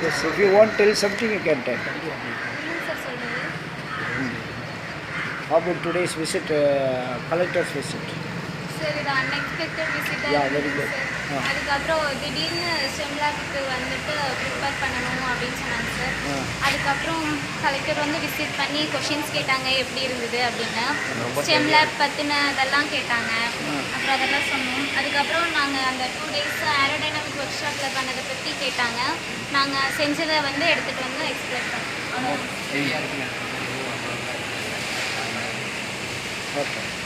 Yes, if you want to tell something, you can tell. How about today's visit, collector's visit? Sir இது unexpected விசிட்டாக Yeah, very இருந்தது good. Sir. அதுக்கப்புறம் திடீர்னு ஸ்டெம்லாக்கு வந்துட்டு prepare பண்ணணும் அப்படின்னு சொன்னாங்க சார். அதுக்கப்புறம் கலெக்டர் வந்து விசிட் பண்ணி கொஷின்ஸ் கேட்டாங்க எப்படி இருந்தது அப்படின்னு. ஸ்டெம்லாப் பற்றின அதெல்லாம் கேட்டாங்க. அப்புறம் அதெல்லாம் சொன்னோம். அதுக்கப்புறம் நாங்கள் அந்த 2 days ஏரோடைனமிக் ஒர்க் ஷாப்பில் பண்ணதை பற்றி கேட்டாங்க. நாங்கள் செஞ்சதை வந்து எடுத்துகிட்டு வந்து எக்ஸ்பிளைன் பண்ணோம். Okay.